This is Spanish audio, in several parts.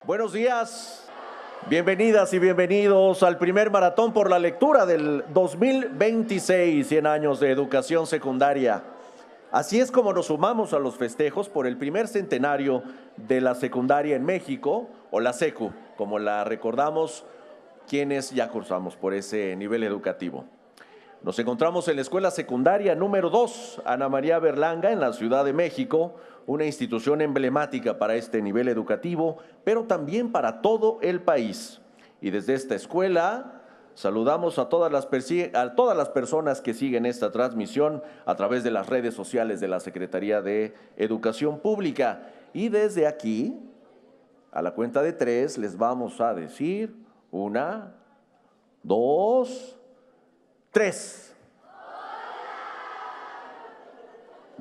Buenos días, bienvenidas y bienvenidos al primer maratón por la lectura del 2026, 100 años de educación secundaria. Así es como nos sumamos a los festejos por el primer centenario de la secundaria en México, o la SECU, como la recordamos quienes ya cursamos por ese nivel educativo. Nos encontramos en la Escuela Secundaria número 2, Ana María Berlanga, en la Ciudad de México, una institución emblemática para este nivel educativo, pero también para todo el país. Y desde esta escuela saludamos a todas las personas que siguen esta transmisión a través de las redes sociales de la Secretaría de Educación Pública. Y desde aquí, a la cuenta de 3, les vamos a decir 1, 2, 3.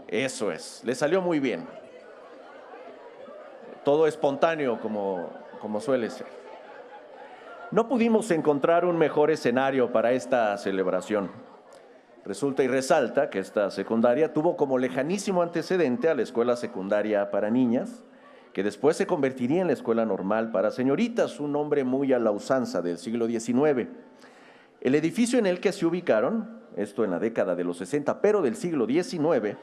Eso es, le salió muy bien. Todo espontáneo como suele ser. No pudimos encontrar un mejor escenario para esta celebración. Resulta y resalta que esta secundaria tuvo como lejanísimo antecedente a la escuela secundaria para niñas, que después se convertiría en la escuela normal para señoritas, un nombre muy a la usanza del siglo XIX. El edificio en el que se ubicaron, esto en la década de los 60, pero del siglo XIX,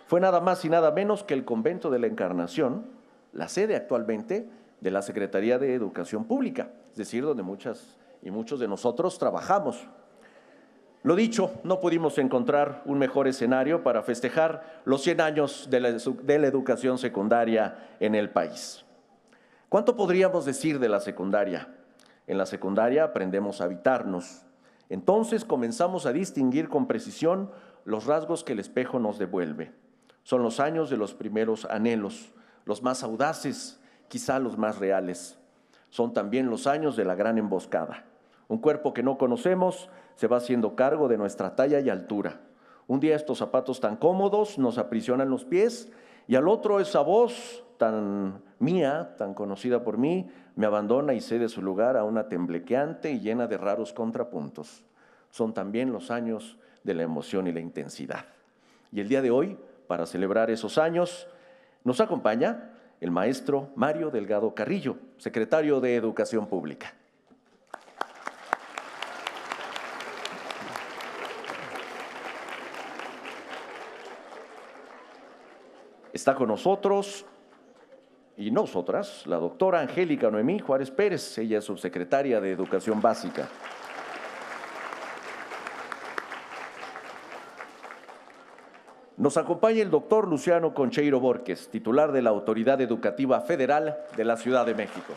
fue nada más y nada menos que el Convento de la Encarnación, la sede actualmente de la Secretaría de Educación Pública, es decir, donde muchas y muchos de nosotros trabajamos. Lo dicho, no pudimos encontrar un mejor escenario para festejar los 100 años de la educación secundaria en el país. ¿Cuánto podríamos decir de la secundaria? En la secundaria aprendemos a habitarnos. Entonces comenzamos a distinguir con precisión los rasgos que el espejo nos devuelve. Son los años de los primeros anhelos, los más audaces, quizá los más reales. Son también los años de la gran emboscada. Un cuerpo que no conocemos se va haciendo cargo de nuestra talla y altura. Un día estos zapatos tan cómodos nos aprisionan los pies y al otro esa voz tan mía, tan conocida por mí, me abandona y cede su lugar a una temblequeante y llena de raros contrapuntos. Son también los años de la emoción y la intensidad. Y el día de hoy, para celebrar esos años, nos acompaña el maestro Mario Delgado Carrillo, secretario de Educación Pública. Está con nosotros y nosotras la doctora Angélica Noemí Juárez Pérez, ella es subsecretaria de Educación Básica. Nos acompaña el doctor Luciano Concheiro Borges, titular de la Autoridad Educativa Federal de la Ciudad de México.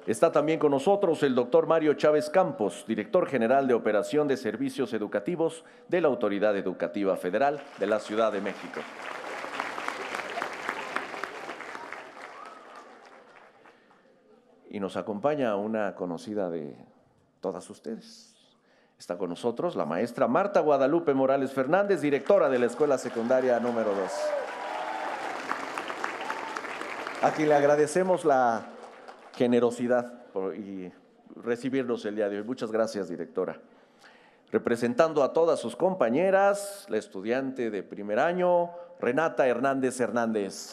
Está también con nosotros el doctor Mario Chávez Campos, director general de Operación de Servicios Educativos de la Autoridad Educativa Federal de la Ciudad de México. Y nos acompaña una conocida de todas ustedes. Está con nosotros la maestra Marta Guadalupe Morales Fernández, directora de la Escuela Secundaria número 2. A quien le agradecemos la generosidad y recibirnos el día de hoy. Muchas gracias, directora. Representando a todas sus compañeras, la estudiante de primer año, Renata Hernández Hernández.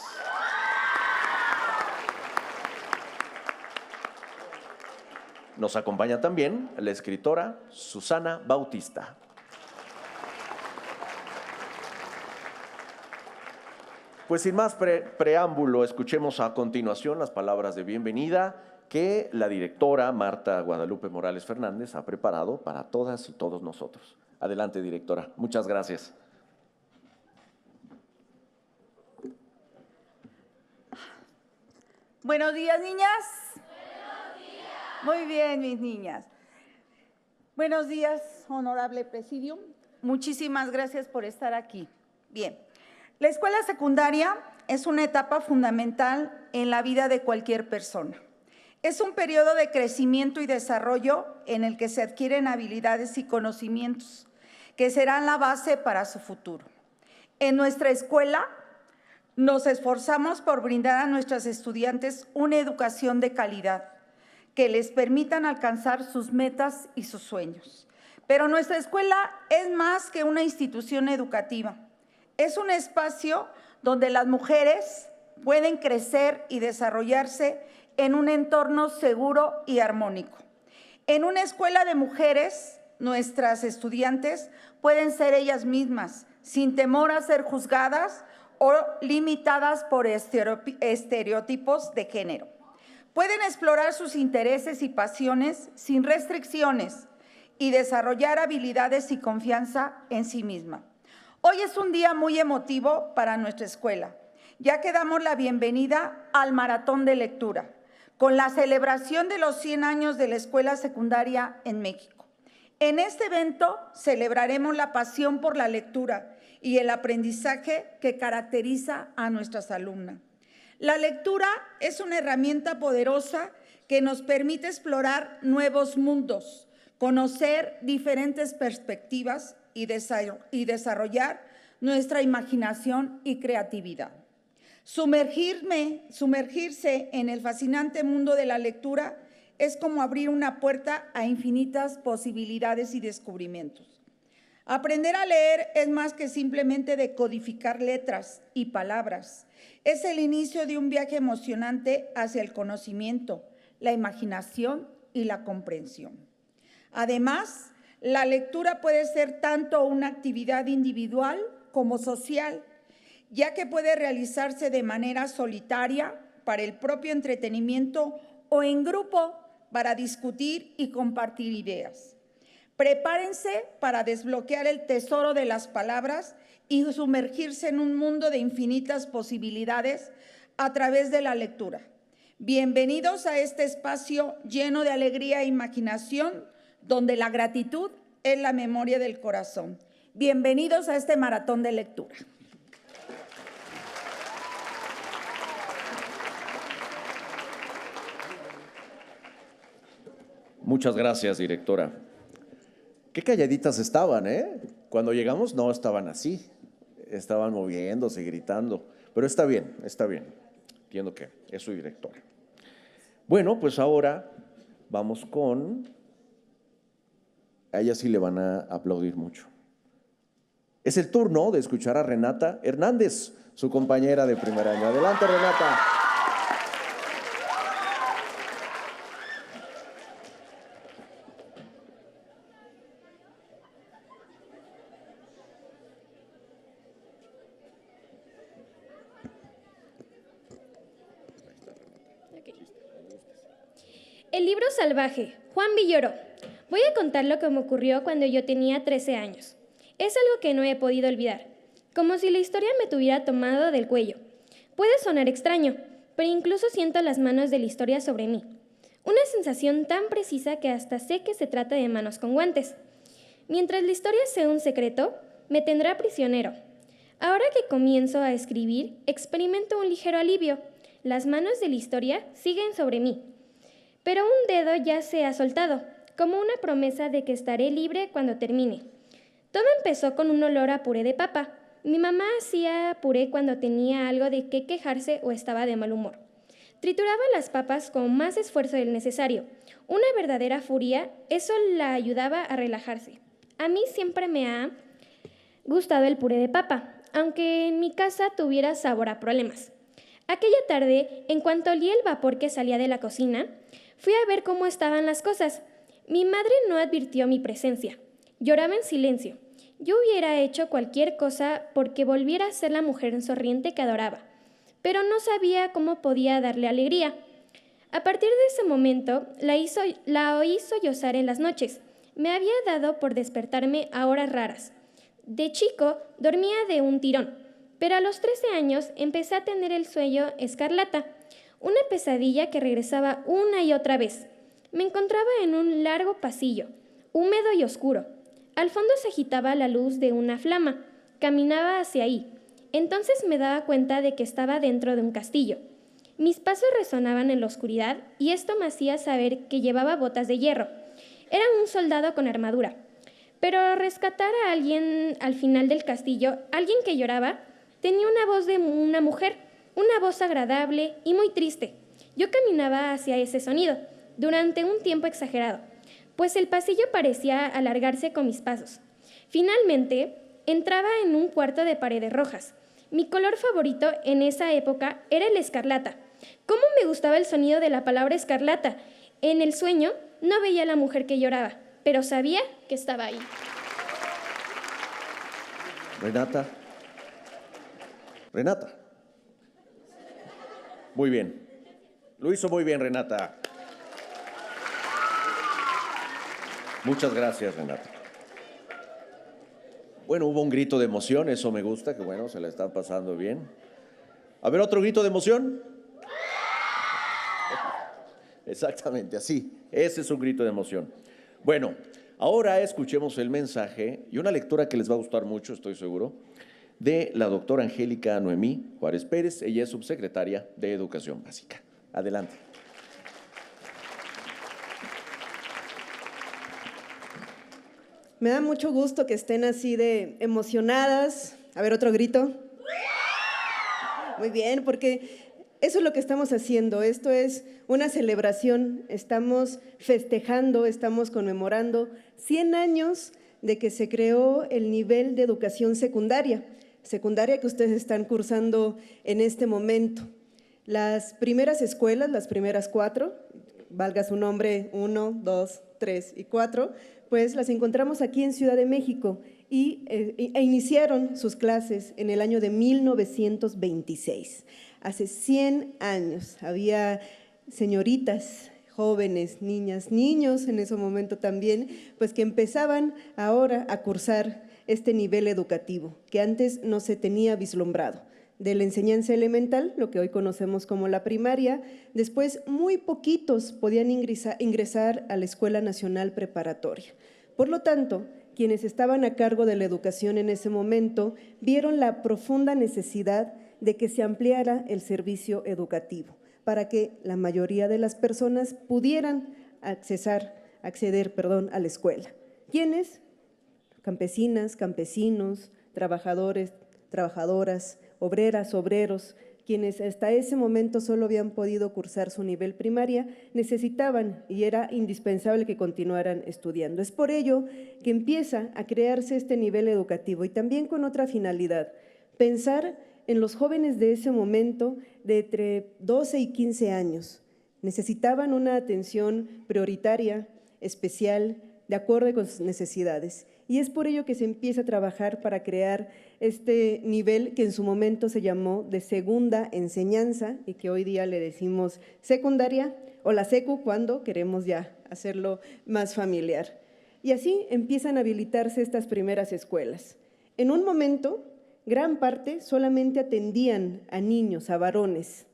Nos acompaña también la escritora Susana Bautista. Pues sin más preámbulo, escuchemos a continuación las palabras de bienvenida que la directora Marta Guadalupe Morales Fernández ha preparado para todas y todos nosotros. Adelante, directora. Muchas gracias. Buenos días, niñas. Muy bien, mis niñas. Buenos días, honorable presidium. Muchísimas gracias por estar aquí. Bien, la escuela secundaria es una etapa fundamental en la vida de cualquier persona. Es un periodo de crecimiento y desarrollo en el que se adquieren habilidades y conocimientos que serán la base para su futuro. En nuestra escuela nos esforzamos por brindar a nuestras estudiantes una educación de calidad que les permitan alcanzar sus metas y sus sueños. Pero nuestra escuela es más que una institución educativa. Es un espacio donde las mujeres pueden crecer y desarrollarse en un entorno seguro y armónico. En una escuela de mujeres, nuestras estudiantes pueden ser ellas mismas, sin temor a ser juzgadas o limitadas por estereotipos de género. Pueden explorar sus intereses y pasiones sin restricciones y desarrollar habilidades y confianza en sí misma. Hoy es un día muy emotivo para nuestra escuela, ya que damos la bienvenida al Maratón de Lectura, con la celebración de los 100 años de la escuela secundaria en México. En este evento celebraremos la pasión por la lectura y el aprendizaje que caracteriza a nuestras alumnas. La lectura es una herramienta poderosa que nos permite explorar nuevos mundos, conocer diferentes perspectivas y desarrollar nuestra imaginación y creatividad. Sumergirse en el fascinante mundo de la lectura es como abrir una puerta a infinitas posibilidades y descubrimientos. Aprender a leer es más que simplemente decodificar letras y palabras. Es el inicio de un viaje emocionante hacia el conocimiento, la imaginación y la comprensión. Además, la lectura puede ser tanto una actividad individual como social, ya que puede realizarse de manera solitaria para el propio entretenimiento o en grupo para discutir y compartir ideas. Prepárense para desbloquear el tesoro de las palabras y sumergirse en un mundo de infinitas posibilidades a través de la lectura. Bienvenidos a este espacio lleno de alegría e imaginación, donde la gratitud es la memoria del corazón. Bienvenidos a este maratón de lectura. Muchas gracias, directora. Qué calladitas estaban, ¿eh? Cuando llegamos no estaban así, estaban moviéndose, gritando, pero está bien, entiendo que es su directora. Bueno, pues ahora vamos con... A ella sí le van a aplaudir mucho. Es el turno de escuchar a Renata Hernández, su compañera de primer año. Adelante, Renata. El libro salvaje, Juan Villoro. Voy a contar lo que me ocurrió cuando yo tenía 13 años. Es algo que no he podido olvidar, como si la historia me tuviera tomado del cuello. Puede sonar extraño, pero incluso siento las manos de la historia sobre mí. Una sensación tan precisa que hasta sé que se trata de manos con guantes. Mientras la historia sea un secreto, me tendrá prisionero. Ahora que comienzo a escribir, experimento un ligero alivio. Las manos de la historia siguen sobre mí. Pero un dedo ya se ha soltado, como una promesa de que estaré libre cuando termine. Todo empezó con un olor a puré de papa. Mi mamá hacía puré cuando tenía algo de qué quejarse o estaba de mal humor. Trituraba las papas con más esfuerzo del necesario. Una verdadera furia, eso la ayudaba a relajarse. A mí siempre me ha gustado el puré de papa, aunque en mi casa tuviera sabor a problemas. Aquella tarde, en cuanto olí el vapor que salía de la cocina, fui a ver cómo estaban las cosas. Mi madre no advirtió mi presencia. Lloraba en silencio. Yo hubiera hecho cualquier cosa porque volviera a ser la mujer sonriente que adoraba, pero no sabía cómo podía darle alegría. A partir de ese momento, la oí sollozar en las noches. Me había dado por despertarme a horas raras. De chico, dormía de un tirón, pero a los 13 años empecé a tener el sueño escarlata, una pesadilla que regresaba una y otra vez. Me encontraba en un largo pasillo, húmedo y oscuro. Al fondo se agitaba la luz de una flama. Caminaba hacia ahí. Entonces me daba cuenta de que estaba dentro de un castillo. Mis pasos resonaban en la oscuridad y esto me hacía saber que llevaba botas de hierro. Era un soldado con armadura. Pero rescatar a alguien al final del castillo, alguien que lloraba, tenía una voz de una mujer, una voz agradable y muy triste. Yo caminaba hacia ese sonido, durante un tiempo exagerado, pues el pasillo parecía alargarse con mis pasos. Finalmente, entraba en un cuarto de paredes rojas. Mi color favorito en esa época era el escarlata. ¿Cómo me gustaba el sonido de la palabra escarlata? En el sueño no veía a la mujer que lloraba, pero sabía que estaba ahí. Renata. Renata. Muy bien. Lo hizo muy bien, Renata. Muchas gracias, Renata. Bueno, hubo un grito de emoción, eso me gusta, que bueno, se la están pasando bien. A ver, otro grito de emoción. Exactamente, así. Ese es un grito de emoción. Bueno, ahora escuchemos el mensaje y una lectura que les va a gustar mucho, estoy seguro, de la doctora Angélica Noemí Juárez Pérez. Ella es subsecretaria de Educación Básica. Adelante. Me da mucho gusto que estén así de emocionadas. A ver, otro grito. Muy bien, porque eso es lo que estamos haciendo. Esto es una celebración. Estamos festejando, estamos conmemorando 100 años de que se creó el nivel de educación secundaria que ustedes están cursando en este momento. Las primeras escuelas, las primeras 4, valga su nombre 1, 2, 3 y 4, pues las encontramos aquí en Ciudad de México e iniciaron sus clases en el año de 1926. Hace 100 años había señoritas, jóvenes, niñas, niños en ese momento también, pues que empezaban ahora a cursar este nivel educativo que antes no se tenía vislumbrado. De la enseñanza elemental, lo que hoy conocemos como la primaria, después muy poquitos podían ingresar a la Escuela Nacional Preparatoria. Por lo tanto, quienes estaban a cargo de la educación en ese momento vieron la profunda necesidad de que se ampliara el servicio educativo para que la mayoría de las personas pudieran acceder a la escuela. ¿Quiénes? Campesinas, campesinos, trabajadores, trabajadoras, obreras, obreros, quienes hasta ese momento solo habían podido cursar su nivel primaria, necesitaban y era indispensable que continuaran estudiando. Es por ello que empieza a crearse este nivel educativo y también con otra finalidad, pensar en los jóvenes de ese momento de entre 12 y 15 años. Necesitaban una atención prioritaria, especial, de acuerdo con sus necesidades. Y es por ello que se empieza a trabajar para crear este nivel que en su momento se llamó de segunda enseñanza y que hoy día le decimos secundaria o la secu cuando queremos ya hacerlo más familiar. Y así empiezan a habilitarse estas primeras escuelas. En un momento, gran parte solamente atendían a niños, a varones,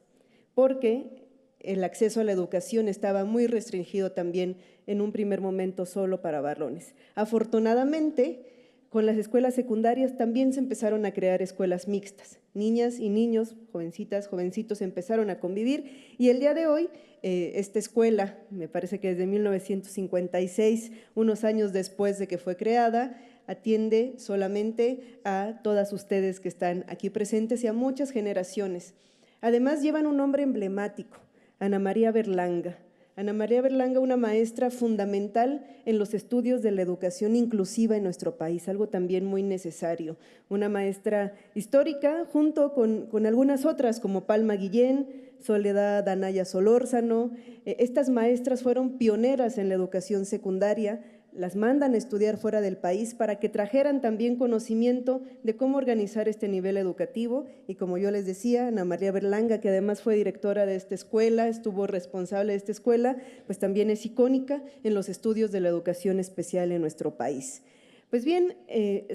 porque el acceso a la educación estaba muy restringido también en un primer momento solo para varones. Afortunadamente, con las escuelas secundarias también se empezaron a crear escuelas mixtas. Niñas y niños, jovencitas, jovencitos empezaron a convivir y el día de hoy esta escuela, me parece que desde 1956, unos años después de que fue creada, atiende solamente a todas ustedes que están aquí presentes y a muchas generaciones. Además llevan un nombre emblemático, Ana María Berlanga. Ana María Berlanga, una maestra fundamental en los estudios de la educación inclusiva en nuestro país, algo también muy necesario. Una maestra histórica junto con algunas otras como Palma Guillén, Soledad Anaya Solórzano. Estas maestras fueron pioneras en la educación secundaria, las mandan a estudiar fuera del país para que trajeran también conocimiento de cómo organizar este nivel educativo y como yo les decía, Ana María Berlanga, que además fue directora de esta escuela, estuvo responsable de esta escuela, pues también es icónica en los estudios de la educación especial en nuestro país. Pues bien,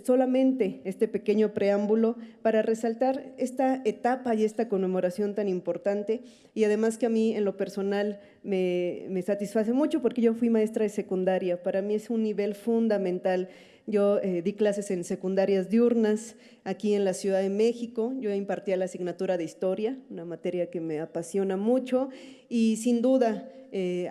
solamente este pequeño preámbulo para resaltar esta etapa y esta conmemoración tan importante y además que a mí en lo personal me satisface mucho porque yo fui maestra de secundaria, para mí es un nivel fundamental. Yo di clases en secundarias diurnas aquí en la Ciudad de México, yo impartía la asignatura de Historia, una materia que me apasiona mucho y sin duda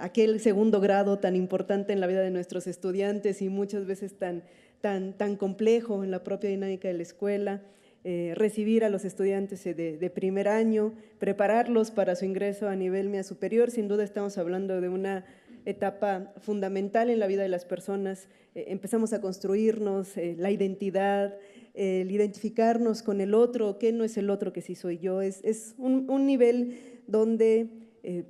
aquel segundo grado tan importante en la vida de nuestros estudiantes y muchas veces tan complejo en la propia dinámica de la escuela, recibir a los estudiantes de primer año, prepararlos para su ingreso a nivel media superior, sin duda estamos hablando de una etapa fundamental en la vida de las personas. Empezamos a construirnos la identidad, el identificarnos con el otro, qué no es el otro que sí soy yo. Es un nivel donde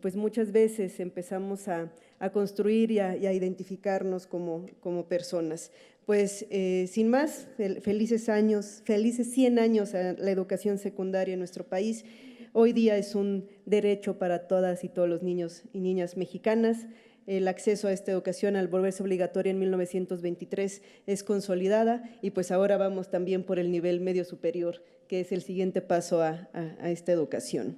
pues muchas veces empezamos a construir y a identificarnos como personas. Pues sin más, felices 100 años a la educación secundaria en nuestro país. Hoy día es un derecho para todas y todos los niños y niñas mexicanas. El acceso a esta educación, al volverse obligatoria en 1923, es consolidada y pues ahora vamos también por el nivel medio superior, que es el siguiente paso a esta educación.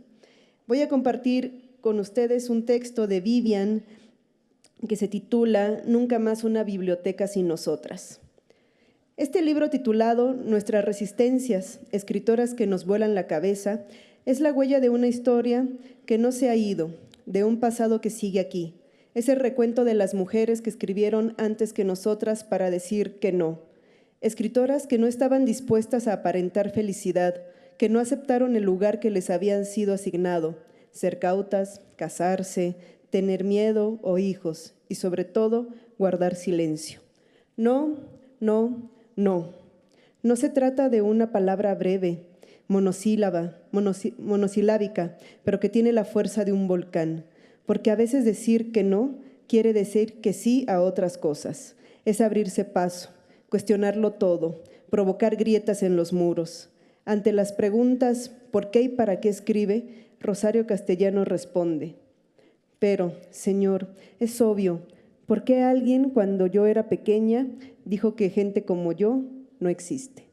Voy a compartir con ustedes un texto de Vivian que se titula Nunca más una biblioteca sin nosotras. Este libro titulado Nuestras resistencias, escritoras que nos vuelan la cabeza, es la huella de una historia que no se ha ido, de un pasado que sigue aquí. Es el recuento de las mujeres que escribieron antes que nosotras para decir que no. Escritoras que no estaban dispuestas a aparentar felicidad, que no aceptaron el lugar que les habían sido asignado, ser cautas, casarse, tener miedo o hijos y sobre todo guardar silencio. No, no, no. No se trata de una palabra breve, monosilábica, pero que tiene la fuerza de un volcán, porque a veces decir que no quiere decir que sí a otras cosas. Es abrirse paso, cuestionarlo todo, provocar grietas en los muros. Ante las preguntas ¿por qué y para qué escribe?, Rosario Castellano responde: pero, Señor, es obvio, ¿por qué alguien cuando yo era pequeña dijo que gente como yo no existe?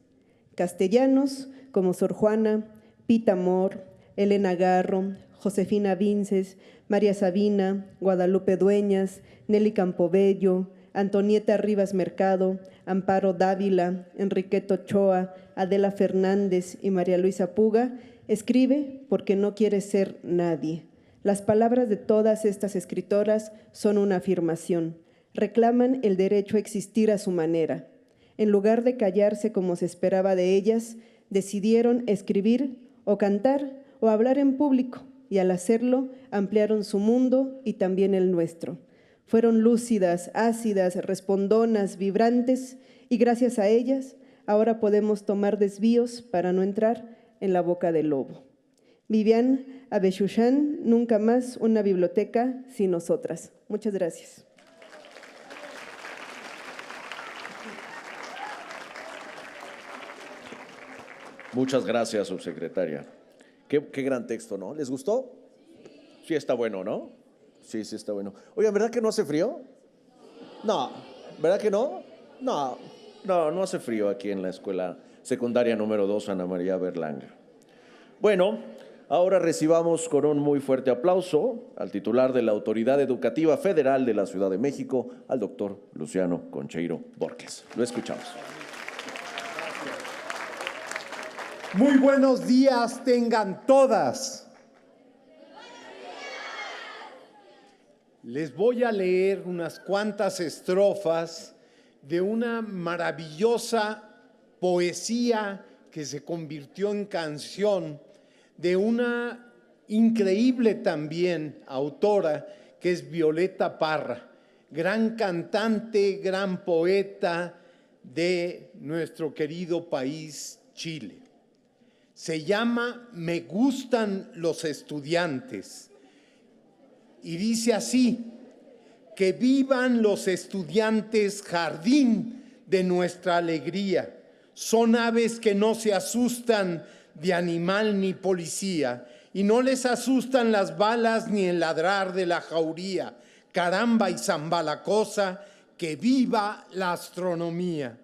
Castellanos como Sor Juana, Pita Amor, Elena Garro, Josefina Vinces, María Sabina, Guadalupe Dueñas, Nelly Campobello, Antonieta Rivas Mercado, Amparo Dávila, Enriqueta Ochoa, Adela Fernández y María Luisa Puga, escribe porque no quiere ser nadie. Las palabras de todas estas escritoras son una afirmación. Reclaman el derecho a existir a su manera. En lugar de callarse como se esperaba de ellas, decidieron escribir o cantar o hablar en público y al hacerlo ampliaron su mundo y también el nuestro. Fueron lúcidas, ácidas, respondonas, vibrantes y gracias a ellas ahora podemos tomar desvíos para no entrar en la boca del lobo. Vivian Abeshushan, Nunca más una biblioteca sin nosotras. Muchas gracias. Muchas gracias, subsecretaria. Qué gran texto, ¿no? ¿Les gustó? Sí está bueno, ¿no? Sí está bueno. Oigan, ¿verdad que no hace frío? No, ¿verdad que no? No hace frío aquí en la escuela secundaria número 2 Ana María Berlanga. Bueno, ahora recibamos con un muy fuerte aplauso al titular de la Autoridad Educativa Federal de la Ciudad de México, al doctor Luciano Concheiro Borges. Lo escuchamos. Muy buenos días tengan todas. Les voy a leer unas cuantas estrofas de una maravillosa poesía que se convirtió en canción de una increíble también autora que es Violeta Parra, gran cantante, gran poeta de nuestro querido país Chile. Se llama Me gustan los estudiantes y dice así: que vivan los estudiantes, jardín de nuestra alegría. Son aves que no se asustan de animal ni policía y no les asustan las balas ni el ladrar de la jauría. Caramba y zamba la cosa, que viva la astronomía.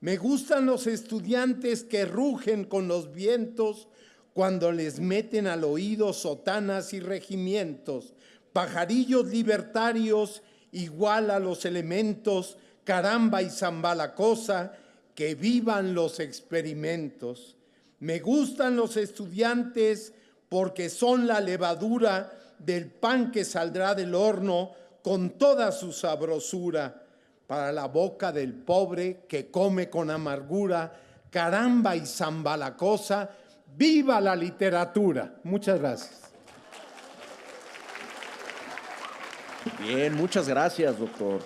Me gustan los estudiantes que rugen con los vientos cuando les meten al oído sotanas y regimientos, pajarillos libertarios igual a los elementos, caramba y zamba la cosa, que vivan los experimentos. Me gustan los estudiantes porque son la levadura del pan que saldrá del horno con toda su sabrosura, para la boca del pobre que come con amargura, caramba y zamba la cosa, ¡viva la literatura! Muchas gracias. Bien, muchas gracias, doctor.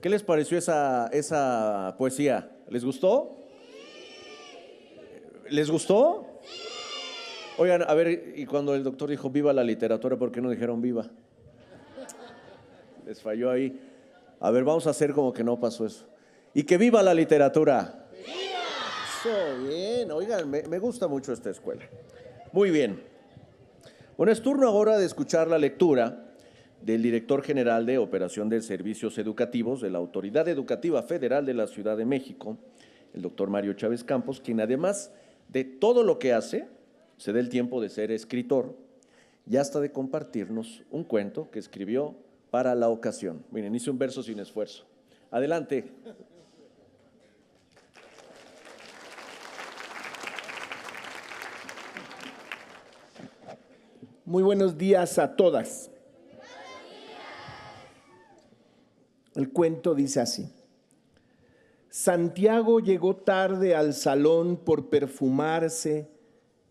¿Qué les pareció esa poesía? ¿Les gustó? ¿Les gustó? Oigan, a ver, y cuando el doctor dijo viva la literatura, ¿por qué no dijeron viva? Les falló ahí. A ver, vamos a hacer como que no pasó eso. Y que viva la literatura. ¡Viva! Eso, bien. Oigan, me gusta mucho esta escuela. Muy bien. Bueno, es turno ahora de escuchar la lectura del director general de Operación de Servicios Educativos de la Autoridad Educativa Federal de la Ciudad de México, el doctor Mario Chávez Campos, quien además de todo lo que hace, se da el tiempo de ser escritor y hasta de compartirnos un cuento que escribió para la ocasión. Miren, hice un verso sin esfuerzo. Adelante. Muy buenos días a todas. El cuento dice así. Santiago llegó tarde al salón por perfumarse,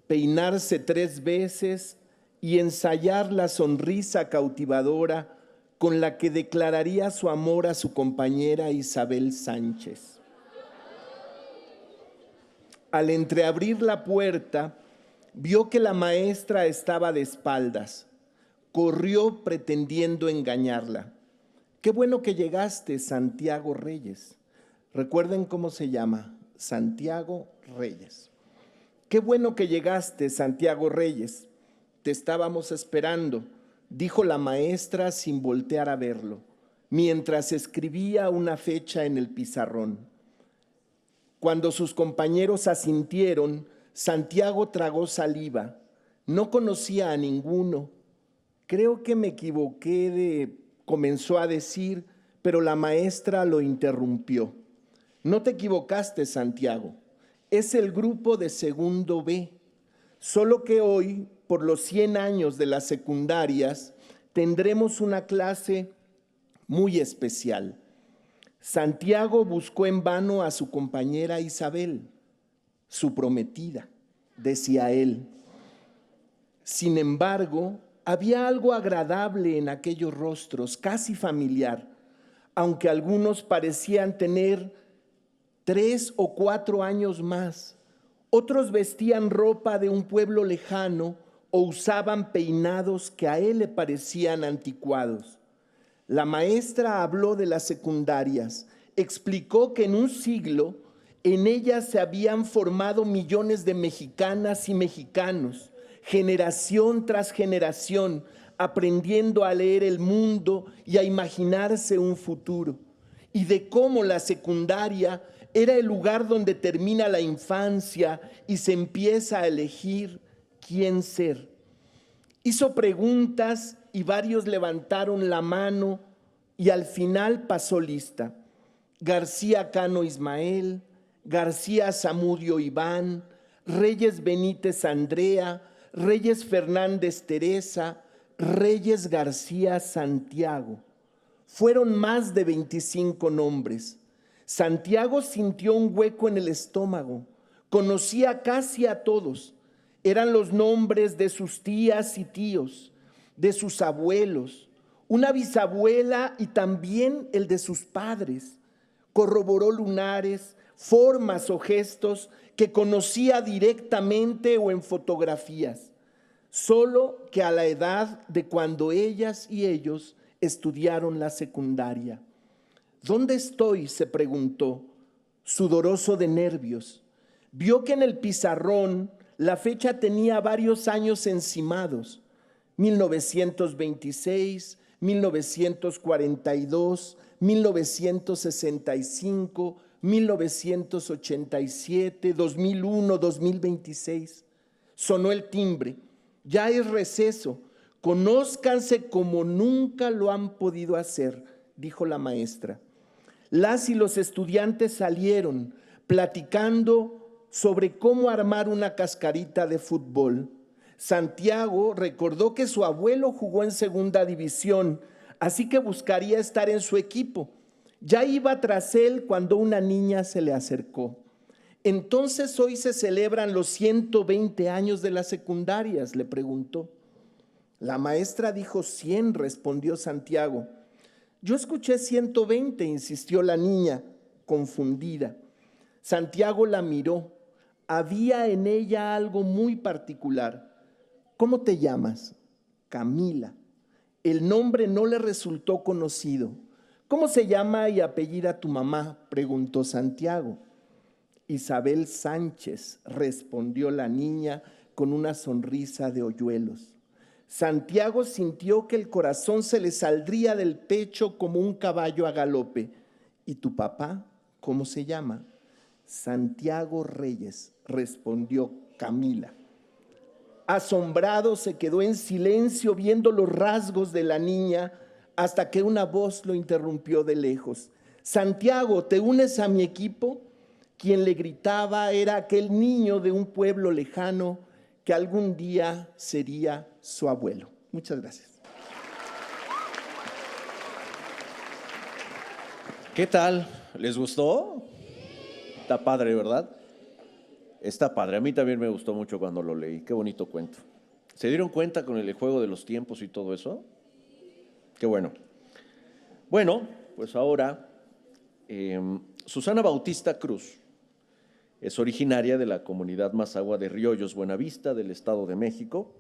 peinarse 3 veces y ensayar la sonrisa cautivadora con la que declararía su amor a su compañera Isabel Sánchez. Al entreabrir la puerta, vio que la maestra estaba de espaldas. Corrió pretendiendo engañarla. Qué bueno que llegaste, Santiago Reyes. Recuerden cómo se llama, Santiago Reyes. Qué bueno que llegaste, Santiago Reyes. Te estábamos esperando, dijo la maestra sin voltear a verlo, mientras escribía una fecha en el pizarrón. Cuando sus compañeros asintieron, Santiago tragó saliva. No conocía a ninguno. Creo que me equivoqué comenzó a decir, pero la maestra lo interrumpió. No te equivocaste, Santiago. Es el grupo de segundo B. Solo que hoy, por los 100 años de las secundarias, tendremos una clase muy especial. Santiago buscó en vano a su compañera Isabel, su prometida, decía él. Sin embargo, había algo agradable en aquellos rostros, casi familiar, aunque algunos parecían tener 3 o 4 años más. Otros vestían ropa de un pueblo lejano o usaban peinados que a él le parecían anticuados. La maestra habló de las secundarias, explicó que en un siglo en ellas se habían formado millones de mexicanas y mexicanos, generación tras generación, aprendiendo a leer el mundo y a imaginarse un futuro, y de cómo la secundaria era el lugar donde termina la infancia y se empieza a elegir quién ser. Hizo preguntas y varios levantaron la mano y al final pasó lista. García Cano Ismael, García Zamudio Iván, Reyes Benítez Andrea, Reyes Fernández Teresa, Reyes García Santiago. Fueron más de 25 nombres. Santiago sintió un hueco en el estómago. Conocía casi a todos. Eran los nombres de sus tías y tíos, de sus abuelos, una bisabuela y también el de sus padres. Corroboró lunares, formas o gestos que conocía directamente o en fotografías, solo que a la edad de cuando ellas y ellos estudiaron la secundaria. ¿Dónde estoy?, se preguntó, sudoroso de nervios. Vio que en el pizarrón la fecha tenía varios años encimados, 1926, 1942, 1965, 1987, 2001, 2026. Sonó el timbre. Ya es receso. Conózcanse como nunca lo han podido hacer, dijo la maestra. Las y los estudiantes salieron platicando sobre cómo armar una cascarita de fútbol. Santiago recordó que su abuelo jugó en segunda división, así que buscaría estar en su equipo. Ya iba tras él cuando una niña se le acercó. Entonces hoy se celebran los 120 años de las secundarias, le preguntó. La maestra dijo 100, respondió Santiago. Yo escuché 120, insistió la niña, confundida. Santiago la miró. había en ella algo muy particular. ¿Cómo te llamas? Camila. El nombre no le resultó conocido. ¿Cómo se llama y apellida tu mamá?, preguntó Santiago. Isabel Sánchez, respondió la niña con una sonrisa de hoyuelos. Santiago sintió que el corazón se le saldría del pecho como un caballo a galope. ¿Y tu papá cómo se llama? Santiago Reyes, respondió Camila. Asombrado se quedó en silencio viendo los rasgos de la niña hasta que una voz lo interrumpió de lejos. Santiago, ¿te unes a mi equipo? Quien le gritaba era aquel niño de un pueblo lejano que algún día sería su abuelo. Muchas gracias. ¿Qué tal? ¿Les gustó? Está padre, ¿verdad? Está padre. A mí también me gustó mucho cuando lo leí. Qué bonito cuento. ¿Se dieron cuenta con el juego de los tiempos y todo eso? Qué bueno. Bueno, pues ahora Susana Bautista Cruz es originaria de la comunidad Mazahua de Riollos, Buenavista, del Estado de México.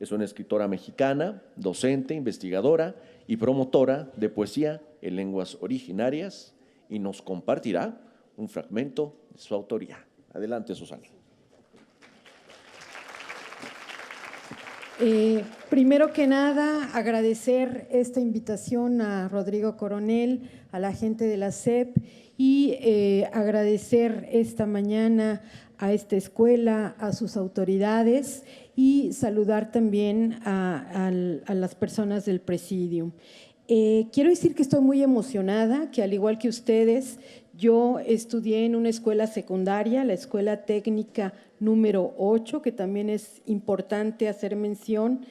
Es una escritora mexicana, docente, investigadora y promotora de poesía en lenguas originarias y nos compartirá un fragmento de su autoría. Adelante, Susana. Primero que nada, agradecer esta invitación a Rodrigo Coronel, a la gente de la SEP y agradecer esta mañana a esta escuela, a sus autoridades y saludar también a las personas del Presidium. Quiero decir que estoy muy emocionada, que al igual que ustedes, yo estudié en una escuela secundaria, la Escuela Técnica número 8, que también es importante hacer mención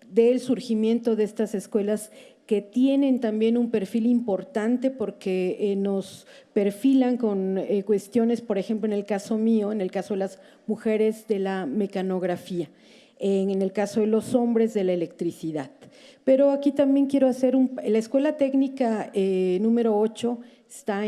del surgimiento de estas escuelas que tienen también un perfil importante porque nos perfilan con cuestiones, por ejemplo, en el caso mío, en el caso de las mujeres, de la mecanografía, en el caso de los hombres, de la electricidad. Pero aquí también quiero hacer la Escuela Técnica número 8 está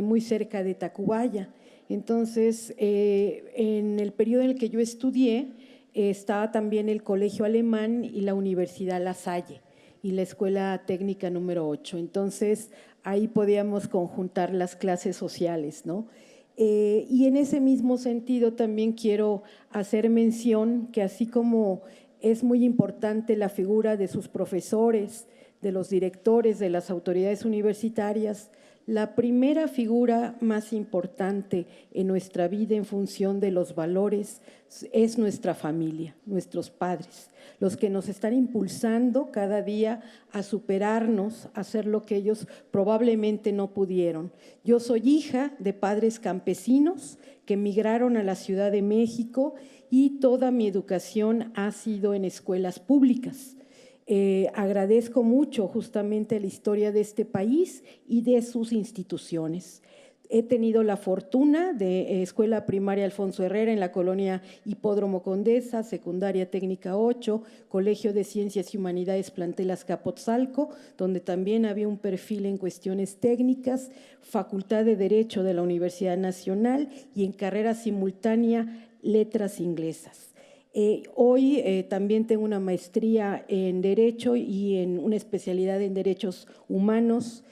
muy cerca de Tacubaya. Entonces, en el periodo en el que yo estudié, estaba también el Colegio Alemán y la Universidad La Salle y la Escuela Técnica número 8. Entonces, ahí podíamos conjuntar las clases sociales, ¿no? Y en ese mismo sentido también quiero hacer mención que así como es muy importante la figura de sus profesores, de los directores, de las autoridades universitarias, la primera figura más importante en nuestra vida en función de los valores es nuestra familia, nuestros padres, los que nos están impulsando cada día a superarnos, a hacer lo que ellos probablemente no pudieron. Yo soy hija de padres campesinos que emigraron a la Ciudad de México y toda mi educación ha sido en escuelas públicas. Agradezco mucho justamente la historia de este país y de sus instituciones. He tenido la fortuna de Escuela Primaria Alfonso Herrera en la colonia Hipódromo Condesa, Secundaria Técnica 8, Colegio de Ciencias y Humanidades Plantel Azcapotzalco, donde también había un perfil en cuestiones técnicas, Facultad de Derecho de la Universidad Nacional y en carrera simultánea Letras Inglesas. Hoy también tengo una maestría en Derecho y en una especialidad en Derechos Humanos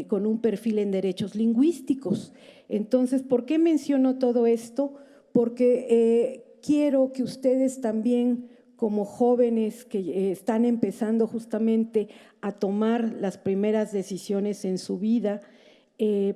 con un perfil en Derechos Lingüísticos. Entonces, ¿por qué menciono todo esto? Porque quiero que ustedes también, como jóvenes que están empezando justamente a tomar las primeras decisiones en su vida,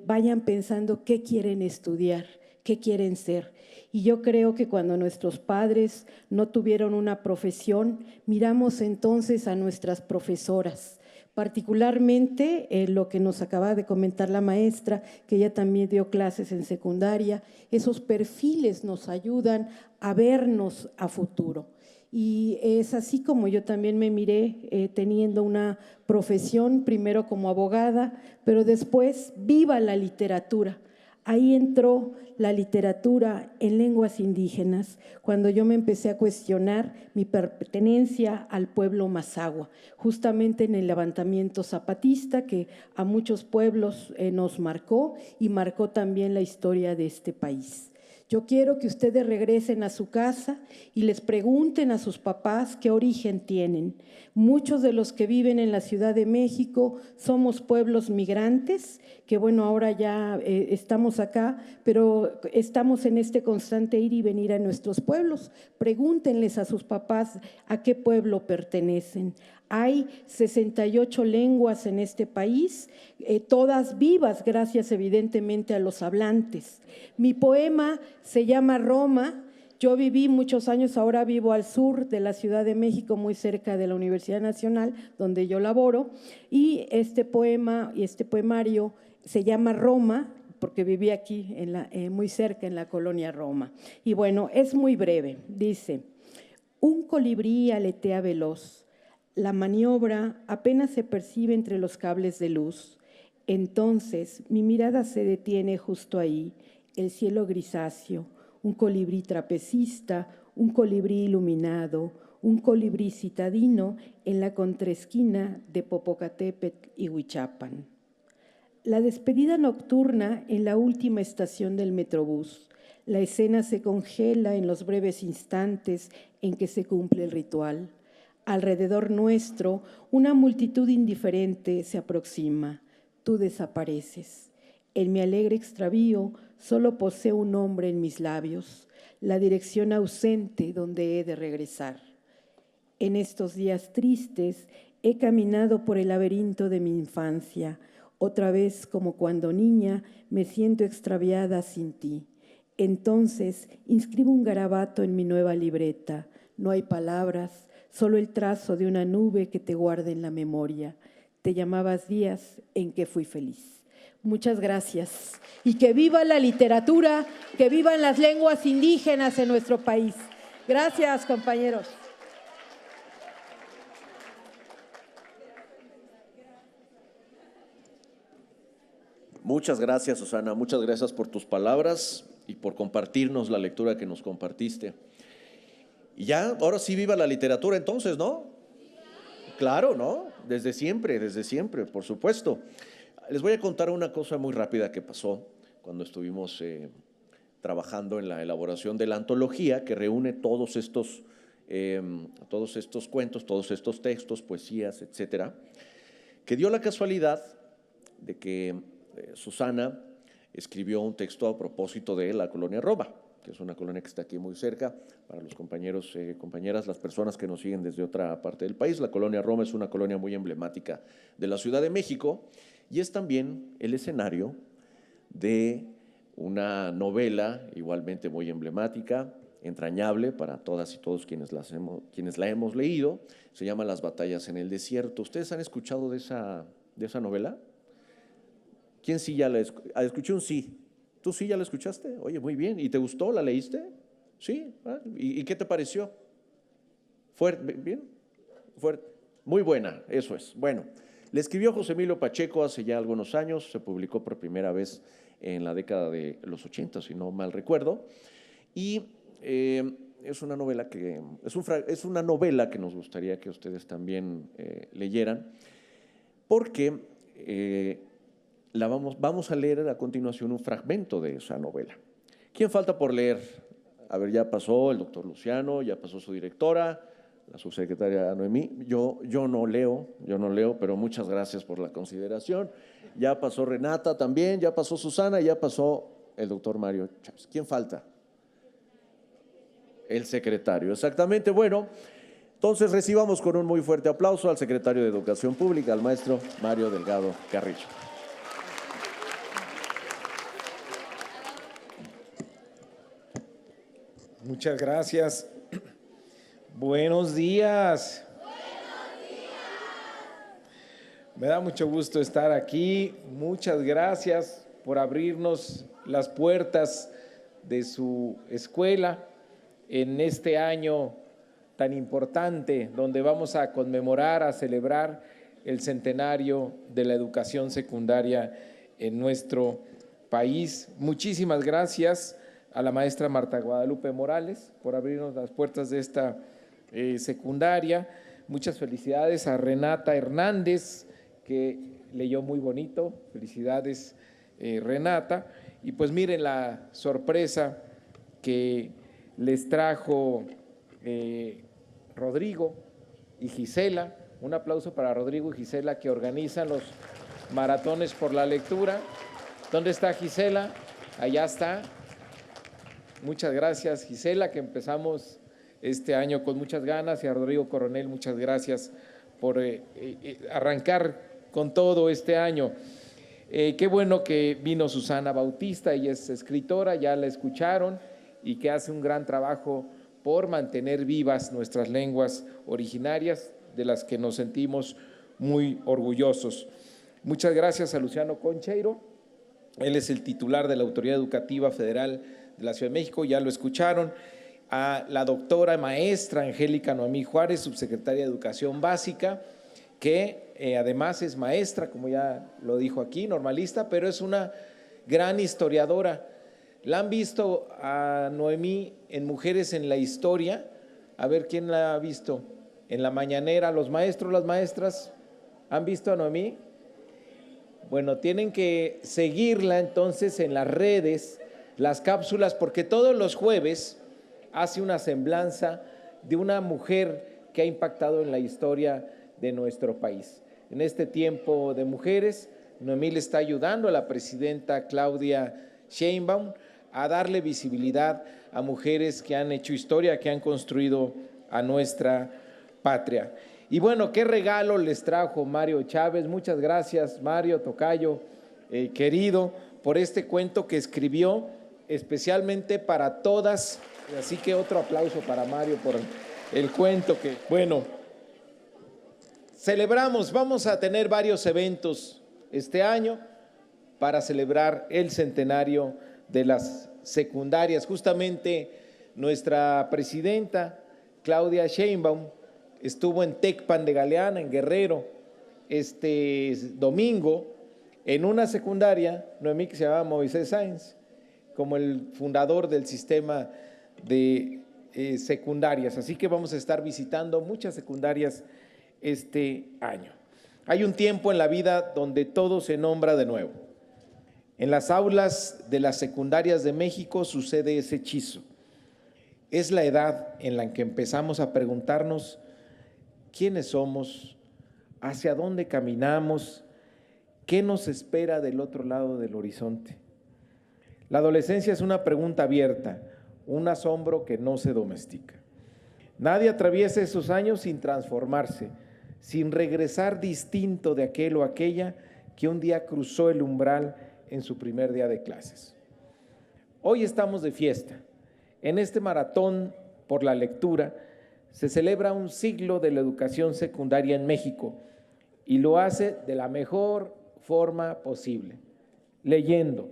vayan pensando qué quieren estudiar, qué quieren ser. Y yo creo que cuando nuestros padres no tuvieron una profesión, miramos entonces a nuestras profesoras, particularmente lo que nos acaba de comentar la maestra, que ella también dio clases en secundaria, esos perfiles nos ayudan a vernos a futuro. Y es así como yo también me miré teniendo una profesión, primero como abogada, pero después viva la literatura. Ahí entró la literatura en lenguas indígenas, cuando yo me empecé a cuestionar mi pertenencia al pueblo Mazahua, justamente en el levantamiento zapatista que a muchos pueblos nos marcó y marcó también la historia de este país. Yo quiero que ustedes regresen a su casa y les pregunten a sus papás qué origen tienen. Muchos de los que viven en la Ciudad de México somos pueblos migrantes, que bueno, ahora ya estamos acá, pero estamos en este constante ir y venir a nuestros pueblos. Pregúntenles a sus papás a qué pueblo pertenecen. Hay 68 lenguas en este país, todas vivas, gracias evidentemente a los hablantes. Mi poema se llama Roma. Yo viví muchos años, ahora vivo al sur de la Ciudad de México, muy cerca de la Universidad Nacional, donde yo laboro, y este poema y este poemario se llama Roma, porque viví aquí muy cerca en la colonia Roma. Y bueno, es muy breve, dice: un colibrí aletea veloz. La maniobra apenas se percibe entre los cables de luz. Entonces mi mirada se detiene justo ahí, el cielo grisáceo, un colibrí trapecista, un colibrí iluminado, un colibrí citadino en la contraesquina de Popocatépetl y Huichapan. La despedida nocturna en la última estación del Metrobús. La escena se congela en los breves instantes en que se cumple el ritual. Alrededor nuestro, una multitud indiferente se aproxima. Tú desapareces. En mi alegre extravío, solo poseo un nombre en mis labios, la dirección ausente donde he de regresar. En estos días tristes, he caminado por el laberinto de mi infancia, otra vez como cuando niña me siento extraviada sin ti. Entonces, inscribo un garabato en mi nueva libreta. No hay palabras, solo el trazo de una nube que te guarda en la memoria. Te llamabas días en que fui feliz. Muchas gracias. Y que viva la literatura, que vivan las lenguas indígenas en nuestro país. Gracias, compañeros. Muchas gracias, Susana. Muchas gracias por tus palabras y por compartirnos la lectura que nos compartiste. Y ya, ahora sí viva la literatura entonces, ¿no? Claro, ¿no? Desde siempre, por supuesto. Les voy a contar una cosa muy rápida que pasó cuando estuvimos trabajando en la elaboración de la antología que reúne todos estos cuentos, todos estos textos, poesías, etcétera, que dio la casualidad de que Susana escribió un texto a propósito de la colonia Roma, que es una colonia que está aquí muy cerca. Para los compañeros, compañeras, las personas que nos siguen desde otra parte del país, la colonia Roma es una colonia muy emblemática de la Ciudad de México y es también el escenario de una novela igualmente muy emblemática, entrañable para todas y todos quienes la hemos leído. Se llama Las batallas en el desierto. ¿Ustedes han escuchado de esa novela? ¿Quién sí ya la escuchó? Escuché un sí. ¿Tú sí ya la escuchaste? Oye, muy bien. ¿Y te gustó? ¿La leíste? Sí. ¿Y qué te pareció? ¿Fuerte? ¿Bien? ¿Fuerte? Muy buena, eso es. Bueno, le escribió José Emilio Pacheco hace ya algunos años, se publicó por primera vez en la década de los 80, si no mal recuerdo, y es una novela que nos gustaría que ustedes también leyeran, porque vamos a leer a continuación un fragmento de esa novela. ¿Quién falta por leer? A ver, ya pasó el doctor Luciano, ya pasó su directora, la subsecretaria Noemí. Yo no leo, pero muchas gracias por la consideración. Ya pasó Renata también, ya pasó Susana, ya pasó el doctor Mario Chávez. ¿Quién falta? El secretario, exactamente. Bueno, entonces recibamos con un muy fuerte aplauso al secretario de Educación Pública, al maestro Mario Delgado Carrillo. Muchas gracias. Buenos días. Me da mucho gusto estar aquí. Muchas gracias por abrirnos las puertas de su escuela en este año tan importante, donde vamos a conmemorar, a celebrar el centenario de la educación secundaria en nuestro país. Muchísimas gracias a la maestra Marta Guadalupe Morales por abrirnos las puertas de esta secundaria. Muchas felicidades a Renata Hernández, que leyó muy bonito. Felicidades, Renata. Y pues miren la sorpresa que les trajo Rodrigo y Gisela. Un aplauso para Rodrigo y Gisela, que organizan los maratones por la lectura. ¿Dónde está Gisela? Allá está. Muchas gracias, Gisela, que empezamos este año con muchas ganas, y a Rodrigo Coronel, muchas gracias por arrancar con todo este año. Qué bueno que vino Susana Bautista, ella es escritora, ya la escucharon, y que hace un gran trabajo por mantener vivas nuestras lenguas originarias, de las que nos sentimos muy orgullosos. Muchas gracias a Luciano Concheiro, él es el titular de la Autoridad Educativa Federal de la Ciudad de México, ya lo escucharon. A la doctora maestra Angélica Noemí Juárez, subsecretaria de Educación Básica, que además es maestra, como ya lo dijo aquí, normalista, pero es una gran historiadora. ¿La han visto a Noemí en Mujeres en la Historia? A ver, ¿quién la ha visto? En la mañanera, los maestros, las maestras, ¿han visto a Noemí? Bueno, tienen que seguirla entonces en las redes, las cápsulas, porque todos los jueves hace una semblanza de una mujer que ha impactado en la historia de nuestro país. En este tiempo de mujeres, Noemí le está ayudando a la presidenta Claudia Sheinbaum a darle visibilidad a mujeres que han hecho historia, que han construido a nuestra patria. Y bueno, qué regalo les trajo Mario Chávez. Muchas gracias, Mario Tocayo, querido, por este cuento que escribió especialmente para todas. Así que otro aplauso para Mario por el cuento que, bueno, celebramos, vamos a tener varios eventos este año para celebrar el centenario de las secundarias. Justamente nuestra presidenta Claudia Sheinbaum estuvo en Tecpan de Galeana, en Guerrero, este domingo, en una secundaria, Noemí, que se llama Moisés Sáenz, como el fundador del sistema de secundarias. Así que vamos a estar visitando muchas secundarias este año. Hay un tiempo en la vida donde todo se nombra de nuevo. En las aulas de las secundarias de México sucede ese hechizo. Es la edad en la que empezamos a preguntarnos quiénes somos, hacia dónde caminamos, qué nos espera del otro lado del horizonte. La adolescencia es una pregunta abierta, un asombro que no se domestica. Nadie atraviesa esos años sin transformarse, sin regresar distinto de aquel o aquella que un día cruzó el umbral en su primer día de clases. Hoy estamos de fiesta. En este maratón por la lectura se celebra un siglo de la educación secundaria en México, y lo hace de la mejor forma posible, leyendo,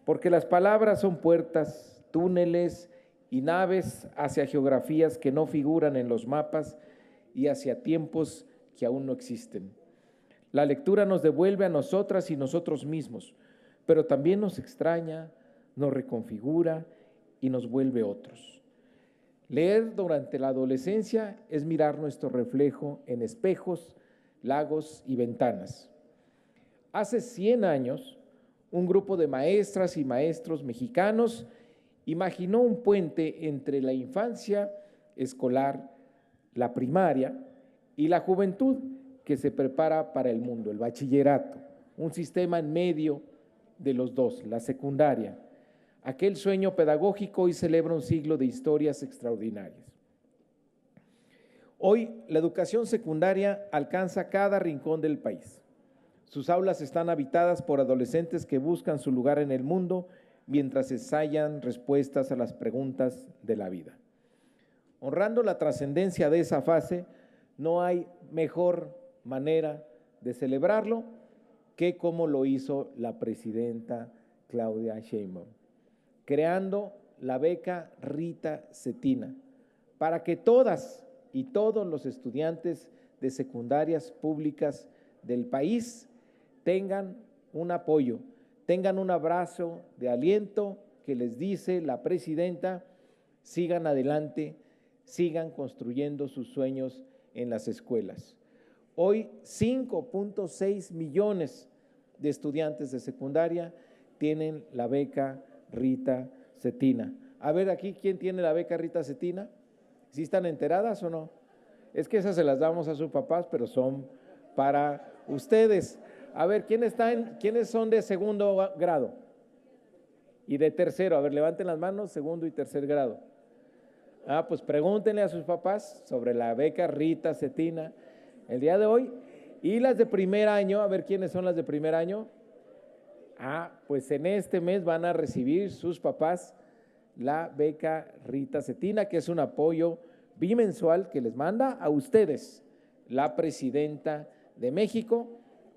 porque las palabras son puertas, túneles y naves hacia geografías que no figuran en los mapas y hacia tiempos que aún no existen. La lectura nos devuelve a nosotras y nosotros mismos, pero también nos extraña, nos reconfigura y nos vuelve otros. Leer durante la adolescencia es mirar nuestro reflejo en espejos, lagos y ventanas. Hace 100 años, un grupo de maestras y maestros mexicanos imaginó un puente entre la infancia escolar, la primaria y la juventud que se prepara para el mundo, el bachillerato, un sistema en medio de los dos, la secundaria. Aquel sueño pedagógico hoy celebra un siglo de historias extraordinarias. Hoy la educación secundaria alcanza cada rincón del país. Sus aulas están habitadas por adolescentes que buscan su lugar en el mundo mientras ensayan respuestas a las preguntas de la vida. Honrando la trascendencia de esa fase, no hay mejor manera de celebrarlo que como lo hizo la presidenta Claudia Sheinbaum, creando la beca Rita Cetina, para que todas y todos los estudiantes de secundarias públicas del país tengan un apoyo, tengan un abrazo de aliento que les dice la presidenta: sigan adelante, sigan construyendo sus sueños en las escuelas. Hoy 5.6 millones de estudiantes de secundaria tienen la beca Rita Cetina. A ver, aquí, ¿quién tiene la beca Rita Cetina? ¿Sí están enteradas o no? Es que esas se las damos a sus papás, pero son para ustedes. A ver, ¿quiénes son de segundo grado? Y de tercero. A ver, levanten las manos, segundo y tercer grado. Pues pregúntenle a sus papás sobre la beca Rita Cetina el día de hoy. Y las de primer año, a ver, ¿quiénes son las de primer año? Pues en este mes van a recibir sus papás la beca Rita Cetina, que es un apoyo bimensual que les manda a ustedes la presidenta de México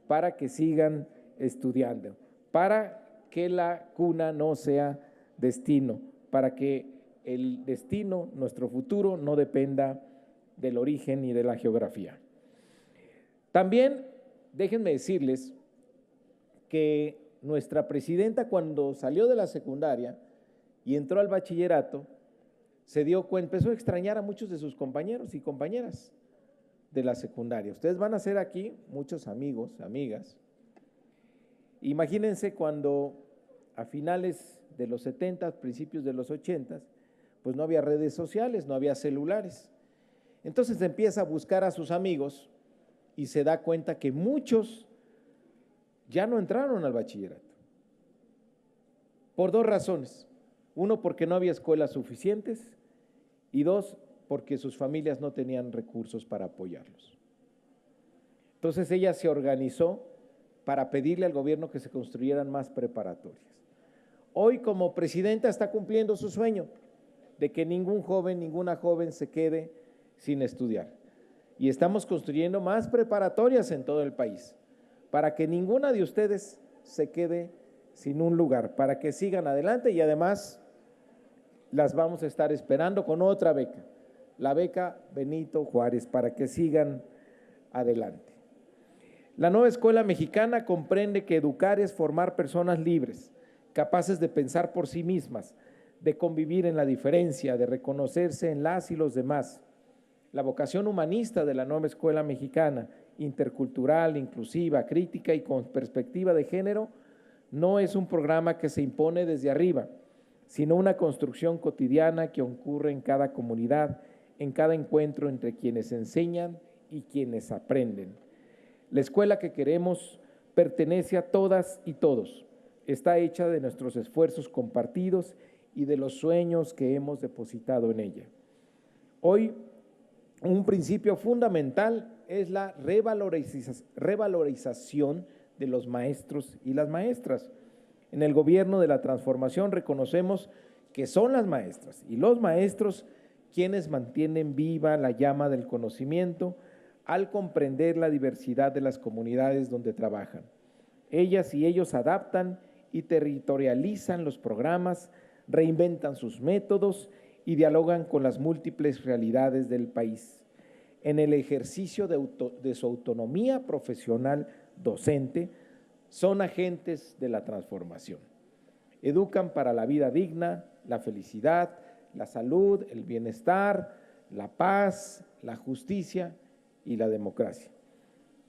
para que sigan estudiando, para que la cuna no sea destino, para que el destino, nuestro futuro, no dependa del origen ni de la geografía. También déjenme decirles que nuestra presidenta, cuando salió de la secundaria y entró al bachillerato, se dio cuenta, empezó a extrañar a muchos de sus compañeros y compañeras de la secundaria. Ustedes van a ser aquí muchos amigos, amigas. Imagínense cuando a finales de los 70, principios de los 80, pues no había redes sociales, no había celulares. Entonces empieza a buscar a sus amigos y se da cuenta que muchos ya no entraron al bachillerato. Por dos razones. Uno, porque no había escuelas suficientes, y dos, porque sus familias no tenían recursos para apoyarlos. Entonces ella se organizó para pedirle al gobierno que se construyeran más preparatorias. Hoy, como presidenta, está cumpliendo su sueño de que ningún joven, ninguna joven se quede sin estudiar. Y estamos construyendo más preparatorias en todo el país, para que ninguna de ustedes se quede sin un lugar, para que sigan adelante, y además las vamos a estar esperando con otra beca, la beca Benito Juárez, para que sigan adelante. La nueva escuela mexicana comprende que educar es formar personas libres, capaces de pensar por sí mismas, de convivir en la diferencia, de reconocerse en las y los demás. La vocación humanista de la nueva escuela mexicana, intercultural, inclusiva, crítica y con perspectiva de género, no es un programa que se impone desde arriba, sino una construcción cotidiana que ocurre en cada comunidad, en cada encuentro entre quienes enseñan y quienes aprenden. La escuela que queremos pertenece a todas y todos. Está hecha de nuestros esfuerzos compartidos y de los sueños que hemos depositado en ella. Hoy, un principio fundamental es la revalorización de los maestros y las maestras. En el gobierno de la transformación reconocemos que son las maestras y los maestros quienes mantienen viva la llama del conocimiento al comprender la diversidad de las comunidades donde trabajan. Ellas y ellos adaptan y territorializan los programas, reinventan sus métodos y dialogan con las múltiples realidades del país. En el ejercicio de su autonomía profesional docente, son agentes de la transformación. Educan para la vida digna, la felicidad, la salud, el bienestar, la paz, la justicia y la democracia.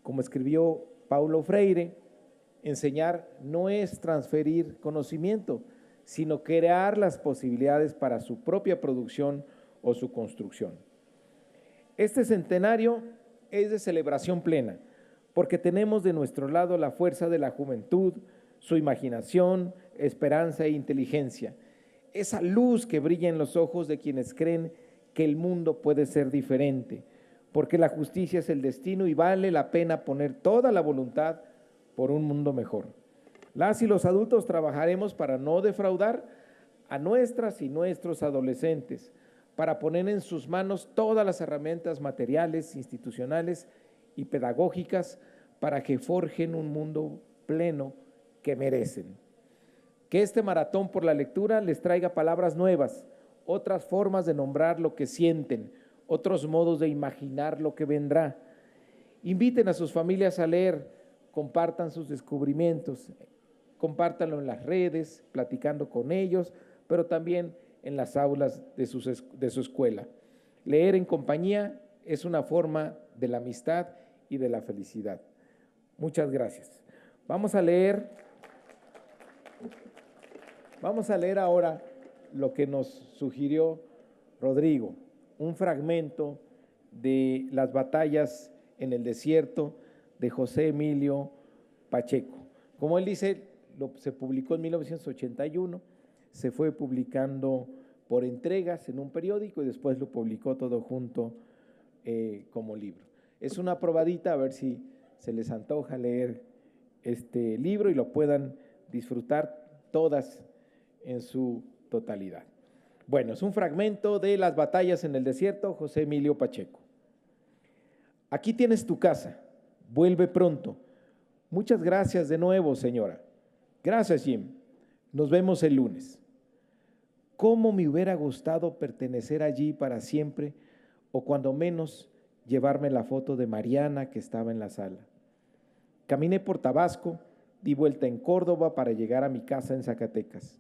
Como escribió Paulo Freire, enseñar no es transferir conocimiento, sino crear las posibilidades para su propia producción o su construcción. Este centenario es de celebración plena, porque tenemos de nuestro lado la fuerza de la juventud, su imaginación, esperanza e inteligencia, esa luz que brilla en los ojos de quienes creen que el mundo puede ser diferente, porque la justicia es el destino y vale la pena poner toda la voluntad por un mundo mejor. Las y los adultos trabajaremos para no defraudar a nuestras y nuestros adolescentes, para poner en sus manos todas las herramientas materiales, institucionales y pedagógicas para que forjen un mundo pleno que merecen. Que este maratón por la lectura les traiga palabras nuevas, otras formas de nombrar lo que sienten, otros modos de imaginar lo que vendrá. Inviten a sus familias a leer, compartan sus descubrimientos, compártanlo en las redes, platicando con ellos, pero también en las aulas de su escuela. Leer en compañía es una forma de la amistad y de la felicidad. Muchas gracias. Vamos a leer ahora lo que nos sugirió Rodrigo, un fragmento de las batallas en el desierto de José Emilio Pacheco. Como él dice, se publicó en 1981, se fue publicando por entregas en un periódico y después lo publicó todo junto como libro. Es una probadita a ver si se les antoja leer este libro y lo puedan disfrutar todas en su totalidad. Bueno, es un fragmento de Las batallas en el desierto, José Emilio Pacheco. Aquí tienes tu casa, vuelve pronto. Muchas gracias de nuevo, señora. Gracias, Jim. Nos vemos el lunes. ¿Cómo me hubiera gustado pertenecer allí para siempre o cuando menos llevarme la foto de Mariana que estaba en la sala? Caminé por Tabasco, di vuelta en Córdoba para llegar a mi casa en Zacatecas.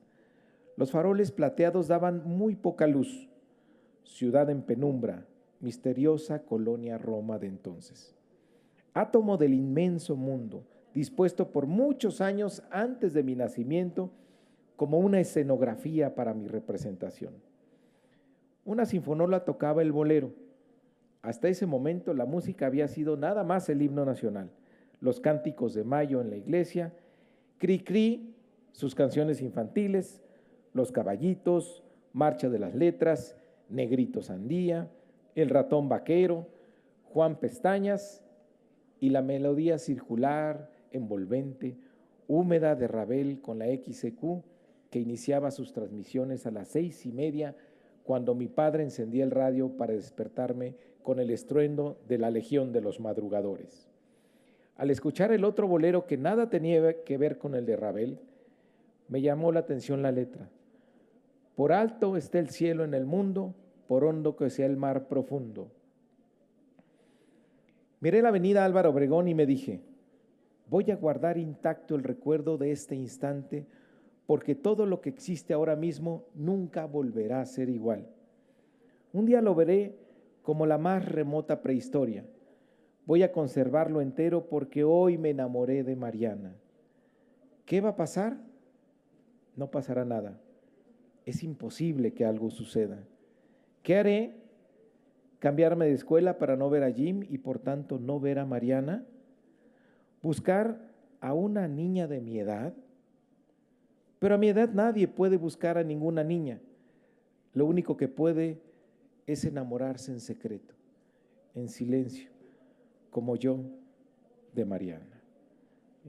Los faroles plateados daban muy poca luz. Ciudad en penumbra, misteriosa colonia Roma de entonces. Átomo del inmenso mundo, dispuesto por muchos años antes de mi nacimiento como una escenografía para mi representación. Una sinfonola tocaba el bolero. Hasta ese momento la música había sido nada más el himno nacional, los cánticos de mayo en la iglesia, Cri Cri, sus canciones infantiles, Los caballitos, Marcha de las letras, Negrito Sandía, El ratón vaquero, Juan Pestañas y la melodía circular, envolvente, húmeda de Ravel con la XEQ que iniciaba sus transmisiones a las 6:30 cuando mi padre encendía el radio para despertarme con el estruendo de la Legión de los Madrugadores. Al escuchar el otro bolero que nada tenía que ver con el de Ravel, me llamó la atención la letra. Por alto está el cielo en el mundo, por hondo que sea el mar profundo. Miré la avenida Álvaro Obregón y me dije, voy a guardar intacto el recuerdo de este instante porque todo lo que existe ahora mismo nunca volverá a ser igual. Un día lo veré como la más remota prehistoria. Voy a conservarlo entero porque hoy me enamoré de Mariana. ¿Qué va a pasar? No pasará nada. Es imposible que algo suceda. ¿Qué haré? ¿Cambiarme de escuela para no ver a Jim y por tanto no ver a Mariana? ¿Buscar a una niña de mi edad? Pero a mi edad nadie puede buscar a ninguna niña. Lo único que puede es enamorarse en secreto, en silencio, como yo de Mariana.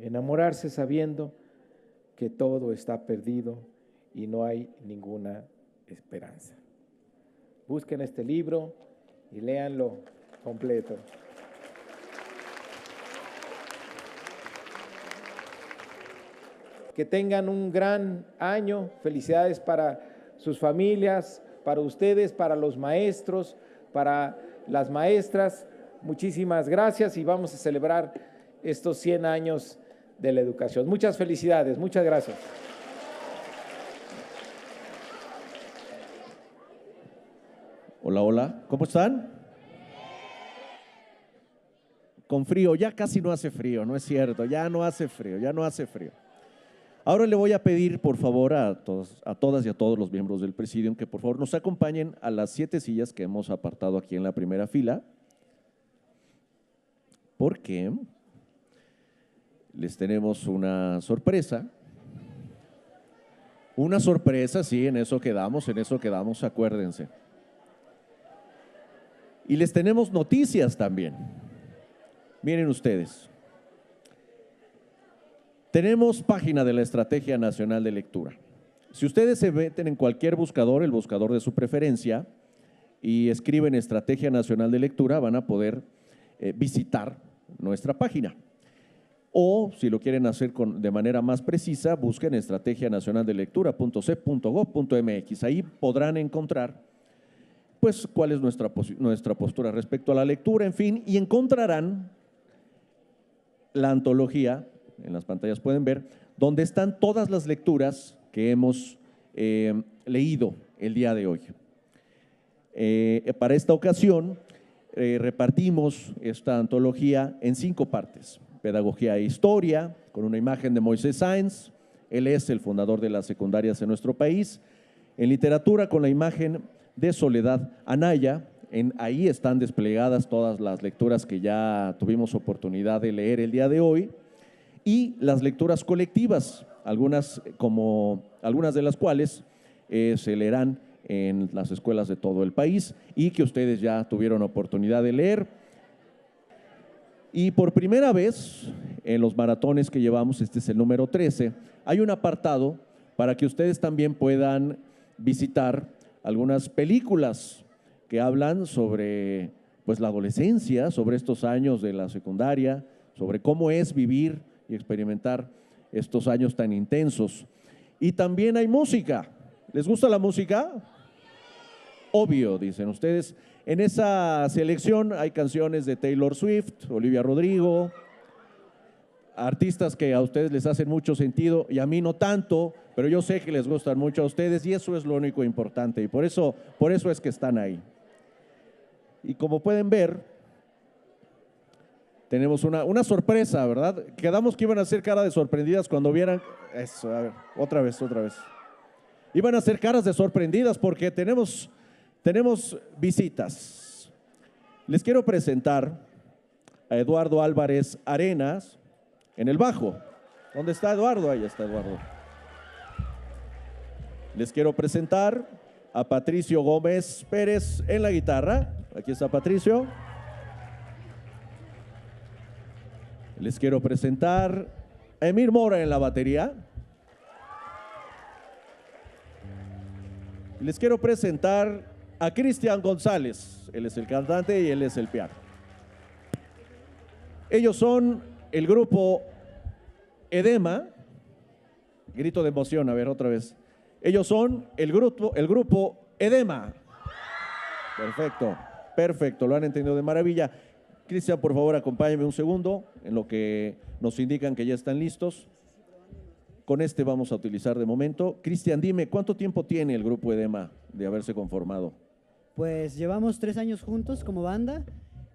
Enamorarse sabiendo que todo está perdido y no hay ninguna esperanza. Busquen este libro y léanlo completo. Que tengan un gran año. Felicidades para sus familias, para ustedes, para los maestros, para las maestras. Muchísimas gracias y vamos a celebrar estos 100 años de la educación. Muchas felicidades, muchas gracias. Hola, hola, ¿cómo están? Con frío, ya casi no hace frío, no es cierto, ya no hace frío, ya no hace frío. Ahora le voy a pedir, por favor, a todas y a todos los miembros del Presidium que por favor nos acompañen a las 7 sillas que hemos apartado aquí en la primera fila, porque les tenemos una sorpresa. Una sorpresa, sí, en eso quedamos, acuérdense. Y les tenemos noticias también. Miren ustedes. Tenemos página de la Estrategia Nacional de Lectura. Si ustedes se meten en cualquier buscador, el buscador de su preferencia, y escriben Estrategia Nacional de Lectura, van a poder visitar nuestra página. O, si lo quieren hacer de manera más precisa, busquen estrategianacionaldelectura.cep.gov.mx. Ahí podrán encontrar pues cuál es nuestra postura respecto a la lectura, en fin, y encontrarán la antología, en las pantallas pueden ver, donde están todas las lecturas que hemos leído el día de hoy. Para esta ocasión, repartimos esta antología en 5 partes. Pedagogía e Historia, con una imagen de Moisés Sáenz, él es el fundador de las secundarias en nuestro país. En literatura, con la imagen de Soledad Anaya. Ahí están desplegadas todas las lecturas que ya tuvimos oportunidad de leer el día de hoy, y las lecturas colectivas, algunas de las cuales se leerán en las escuelas de todo el país y que ustedes ya tuvieron oportunidad de leer. Y por primera vez en los maratones que llevamos, este es el número 13, hay un apartado para que ustedes también puedan visitar algunas películas que hablan sobre pues, la adolescencia, sobre estos años de la secundaria, sobre cómo es vivir y experimentar estos años tan intensos. Y también hay música. ¿Les gusta la música? Obvio, dicen ustedes. En esa selección hay canciones de Taylor Swift, Olivia Rodrigo, artistas que a ustedes les hacen mucho sentido y a mí no tanto, pero yo sé que les gustan mucho a ustedes y eso es lo único importante y por eso es que están ahí. Y como pueden ver, tenemos una sorpresa, ¿verdad? Quedamos que iban a hacer cara de sorprendidas cuando vieran… Eso, a ver, otra vez. Iban a hacer caras de sorprendidas porque tenemos visitas. Les quiero presentar a Eduardo Álvarez Arenas en el bajo. ¿Dónde está Eduardo? Ahí está Eduardo. Les quiero presentar a Patricio Gómez Pérez en la guitarra. Aquí está Patricio. Les quiero presentar a Emir Mora en la batería. Les quiero presentar a Cristian González. Él es el cantante y él es el piano. Ellos son el grupo Edema. Grito de emoción, a ver otra vez. Ellos son el grupo Edema. Perfecto, lo han entendido de maravilla. Cristian, por favor, acompáñame un segundo en lo que nos indican que ya están listos. Con este vamos a utilizar de momento. Cristian, dime, ¿cuánto tiempo tiene el grupo Edema de haberse conformado? Pues llevamos 3 años juntos como banda.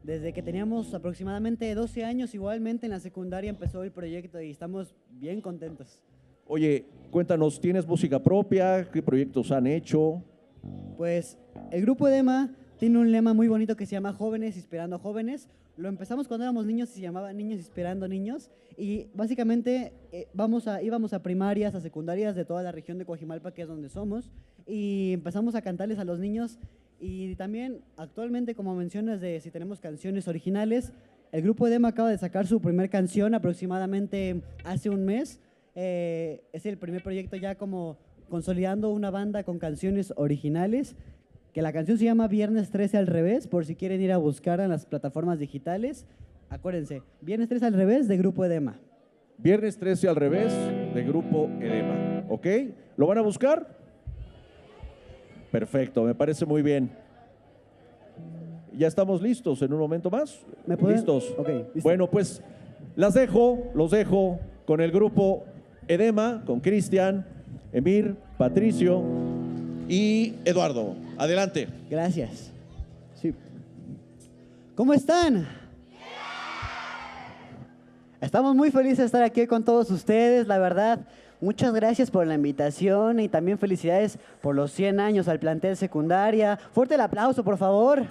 Desde que teníamos aproximadamente 12 años, igualmente en la secundaria empezó el proyecto y estamos bien contentos. Oye, cuéntanos, ¿tienes música propia? ¿Qué proyectos han hecho? Pues el grupo Edema tiene un lema muy bonito que se llama Jóvenes Inspirando Jóvenes. Lo empezamos cuando éramos niños y se llamaba Niños Inspirando Niños. Y básicamente íbamos a primarias, a secundarias de toda la región de Coajimalpa, que es donde somos, y empezamos a cantarles a los niños. Y también actualmente, como mencionas de si tenemos canciones originales, el grupo Edema acaba de sacar su primer canción aproximadamente hace un mes. Es el primer proyecto ya como consolidando una banda con canciones originales, que la canción se llama Viernes 13 al revés, por si quieren ir a buscar en las plataformas digitales. Acuérdense, Viernes 13 al revés de Grupo Edema. Viernes 13 al revés de Grupo Edema, ¿ok? ¿Lo van a buscar? Perfecto, me parece muy bien. Ya estamos listos en un momento más. ¿Listos? Ok, listo. Bueno, pues los dejo con el grupo Edema, con Cristian, Emir, Patricio y Eduardo. Adelante. Gracias. Sí. ¿Cómo están? Estamos muy felices de estar aquí con todos ustedes, la verdad. Muchas gracias por la invitación y también felicidades por los 100 años al plantel secundaria. Fuerte el aplauso, por favor.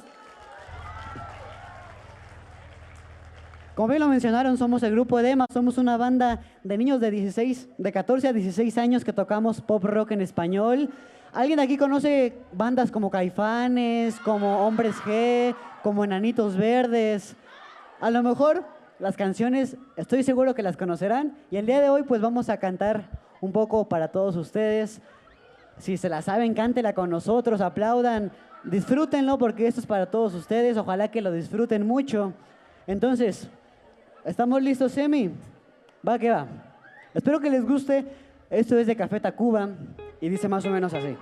Como bien lo mencionaron, somos el grupo Edema, somos una banda de niños de 14 a 16 años que tocamos pop rock en español. ¿Alguien aquí conoce bandas como Caifanes, como Hombres G, como Enanitos Verdes? A lo mejor las canciones estoy seguro que las conocerán y el día de hoy pues vamos a cantar un poco para todos ustedes. Si se la saben, cántela con nosotros, aplaudan, disfrútenlo porque esto es para todos ustedes, ojalá que lo disfruten mucho. Entonces, ¿estamos listos, Emi? Va que va. Espero que les guste. Esto es de Café Tacuba y dice más o menos así.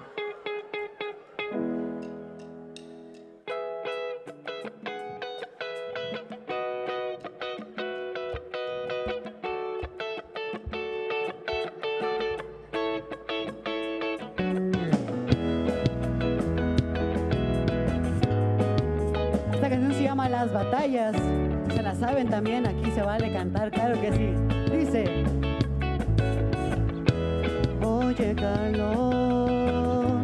Esta canción se llama Las Batallas. Se la saben también, aquí se vale cantar, claro que sí. Dice: Oye, Carlos,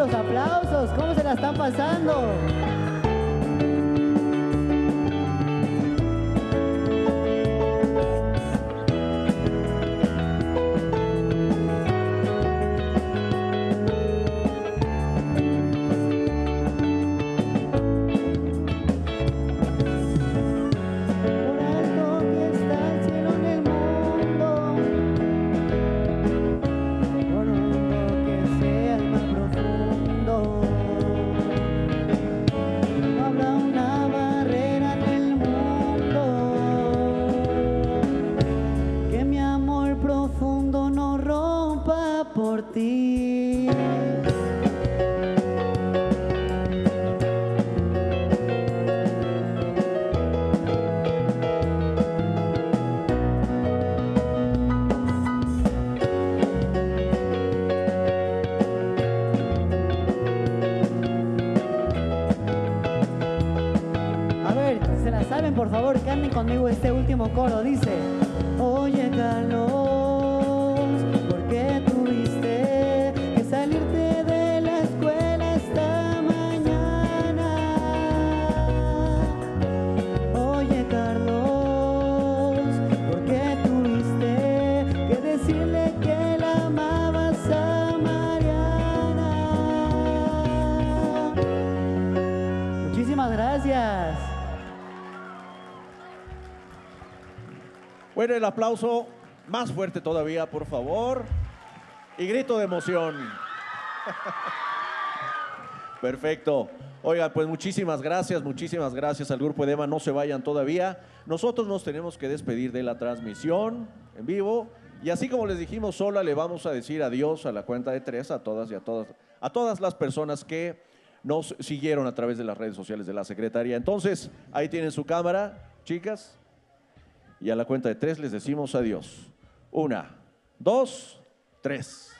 los aplausos. ¿Cómo se la están pasando? Por alto que está el cielo en el mundo, por hondo que sea el mar profundo, no habrá una barrera en el mundo que mi amor profundo no rompa por ti. A ver, se la saben, por favor, canten conmigo este último coro. Dice: oye, Carlos, ¿por qué tuviste que salirte de la escuela esta mañana? Oye, Carlos, ¿por qué tuviste que decirle que la amabas a Mariana? Muchísimas gracias. Bueno, el aplauso más fuerte todavía, por favor. Y grito de emoción. Perfecto. Oigan, pues muchísimas gracias al Grupo Edema. No se vayan todavía. Nosotros nos tenemos que despedir de la transmisión en vivo. Y así como les dijimos, sola le vamos a decir adiós a la cuenta de 3 a todas y a todas las personas que nos siguieron a través de las redes sociales de la Secretaría. Entonces, ahí tienen su cámara, chicas. Y a la cuenta de 3 les decimos adiós. 1, 2, 3.